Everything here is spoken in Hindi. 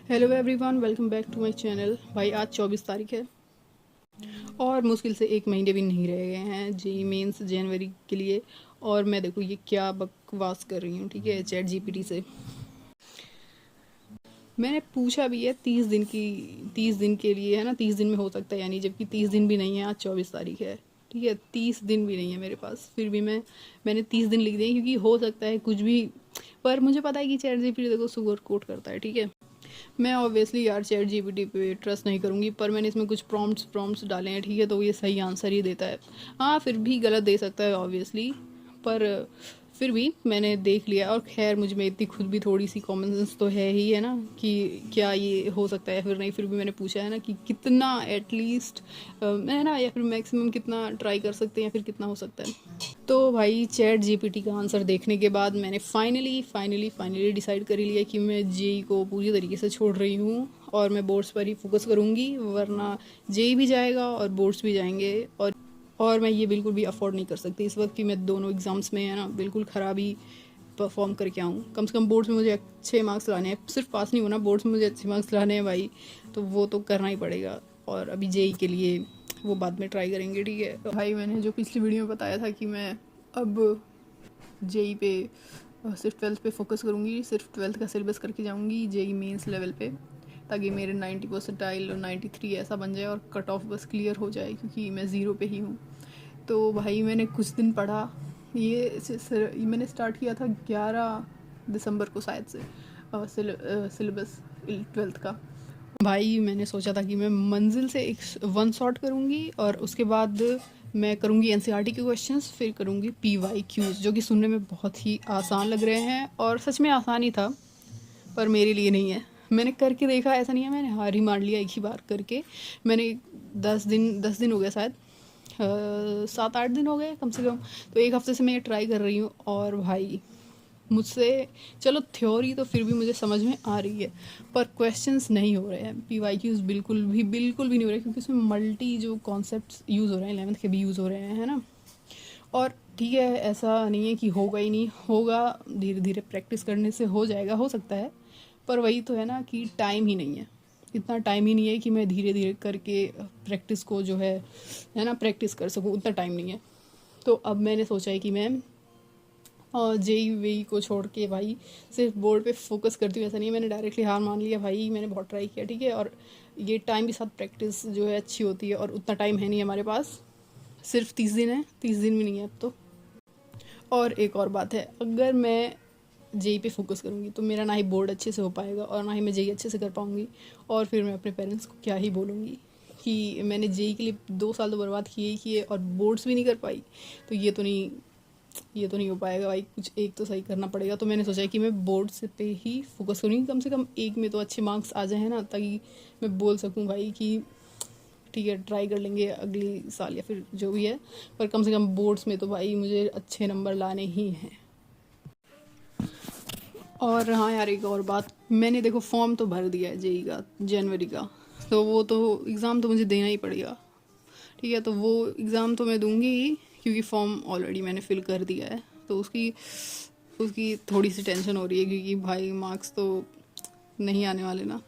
Hello everyone, welcome back to my channel. भाई आज 24 तारीख है और मुश्किल से एक महीने भी नहीं रह गए हैं जी मेंस जनवरी के लिए। और मैं देखो ये क्या बकवास कर रही हूँ, ठीक है, चैट जीपीटी से मैंने पूछा भी है 30 दिन के लिए, है ना। 30 दिन में हो सकता है यानी, जबकि 30 दिन भी नहीं है। आज 24 तारीख है, ठीक है, 30 दिन भी नहीं है मेरे पास, फिर भी मैंने 30 दिन लिख दिए क्योंकि हो सकता है कुछ भी। पर मुझे पता है कि चैट जीपीटी देखो सुगर कोट करता है, ठीक है। मैं ऑब्वियसली यार चैट जीपीटी पे ट्रस्ट नहीं करूँगी, पर मैंने इसमें कुछ प्रॉम्प्ट्स डाले हैं, ठीक है, तो ये सही आंसर ही देता है। हाँ, फिर भी गलत दे सकता है ऑब्वियसली, पर फिर भी मैंने देख लिया। और खैर मुझ में इतनी खुद भी थोड़ी सी कॉमन सेंस तो है ही, है ना, कि क्या ये हो सकता है फिर नहीं। फिर भी मैंने पूछा है ना कि कितना एटलीस्ट, है ना, या फिर मैक्सिमम कितना ट्राई कर सकते हैं या फिर कितना हो सकता है। तो भाई चैट जीपीटी का आंसर देखने के बाद मैंने फाइनली डिसाइड कर ही लिया कि मैं जेई को पूरी तरीके से छोड़ रही हूँ और मैं बोर्ड्स पर ही फोकस करूँगी, वरना जेई भी जाएगा और बोर्ड्स भी जाएंगे। और मैं ये बिल्कुल भी अफोर्ड नहीं कर सकती इस वक्त कि मैं दोनों एग्ज़ाम्स में, है ना, बिल्कुल ख़राब ही परफॉर्म करके आऊँ। कम से कम बोर्ड्स में मुझे अच्छे मार्क्स लाने हैं, सिर्फ पास नहीं होना, बोर्ड्स में मुझे अच्छे मार्क्स लाने हैं भाई, तो वो तो करना ही पड़ेगा। और अभी जेई के लिए वो बाद में ट्राई करेंगे, ठीक है। तो भाई मैंने जो पिछली वीडियो में बताया था कि मैं अब जेई पे सिर्फ 12th पे फोकस करूँगी, सिर्फ 12th का सिलेबस करके जाऊँगी जेई मेंस लेवल पे, ताकि मेरे 90 परसेंटाइल और 93 ऐसा बन जाए और कट ऑफ बस क्लियर हो जाए, क्योंकि मैं ज़ीरो पे ही हूँ। तो भाई मैंने कुछ दिन पढ़ा, मैंने स्टार्ट किया था 11 दिसंबर को शायद से सिलेबस 12th का। भाई मैंने सोचा था कि मैं मंजिल से एक वन शॉट करूँगी और उसके बाद मैं करूँगी एनसीईआरटी के क्वेश्चंस, फिर करूँगी पीवाईक्यूज, जो कि सुनने में बहुत ही आसान लग रहे हैं और सच में आसान ही था, पर मेरे लिए नहीं है। मैंने करके देखा, ऐसा नहीं है मैंने हार ही मान लिया एक ही बार करके। मैंने 10 दिन हो गया शायद, 7-8 दिन हो गए कम से कम, तो एक हफ्ते से मैं ये ट्राई कर रही हूँ। और भाई मुझसे, चलो थ्योरी तो फिर भी मुझे समझ में आ रही है, पर क्वेश्चंस नहीं हो रहे हैं, पीवाईक्यूज बिल्कुल भी नहीं हो रहे, क्योंकि उसमें मल्टी जो कॉन्सेप्ट्स यूज़ हो रहे हैं 11th के भी यूज़ हो रहे हैं, है ना। और ठीक है, ऐसा नहीं है कि होगा ही नहीं, होगा, धीरे धीरे प्रैक्टिस करने से हो जाएगा, हो सकता है। पर वही तो है ना कि टाइम ही नहीं है, इतना टाइम ही नहीं है कि मैं धीरे धीरे करके प्रैक्टिस को जो है ना, प्रैक्टिस कर सकूँ, उतना टाइम नहीं है। तो अब मैंने सोचा है कि मैं जेई वेई को छोड़ के भाई सिर्फ बोर्ड पे फोकस करती हूँ। ऐसा नहीं है मैंने डायरेक्टली हार मान लिया भाई, मैंने बहुत ट्राई किया, ठीक है। और ये टाइम के साथ प्रैक्टिस जो है अच्छी होती है, और उतना टाइम है नहीं हमारे पास, सिर्फ 30 दिन है, 30 दिन भी नहीं है अब तो। और एक और बात है, अगर मैं जेई पे फोकस करूँगी तो मेरा ना ही बोर्ड अच्छे से हो पाएगा और ना ही मैं जेई अच्छे से कर पाऊँगी। और फिर मैं अपने पेरेंट्स को क्या ही बोलूँगी कि मैंने जेई के लिए 2 साल तो बर्बाद किए ही किए और बोर्ड्स भी नहीं कर पाई, तो ये तो नहीं हो पाएगा भाई, कुछ एक तो सही करना पड़ेगा। तो मैंने सोचा है कि मैं बोर्ड से पे ही फोकस करूँगी, कम से कम एक में तो अच्छे मार्क्स आ जाए ना, ताकि मैं बोल सकूँ भाई कि ठीक है ट्राई कर लेंगे अगली साल या फिर जो भी है, पर कम से कम बोर्ड्स में तो भाई मुझे अच्छे नंबर लाने ही हैं। और हाँ यार, एक और बात, मैंने देखो फॉर्म तो भर दिया है जेई का जनवरी का, तो वो तो एग्ज़ाम तो मुझे देना ही पड़ेगा, ठीक है। तो वो एग्ज़ाम तो मैं दूंगी ही, क्योंकि फॉर्म ऑलरेडी मैंने फिल कर दिया है, तो उसकी उसकी थोड़ी सी टेंशन हो रही है, क्योंकि भाई मार्क्स तो नहीं आने वाले ना।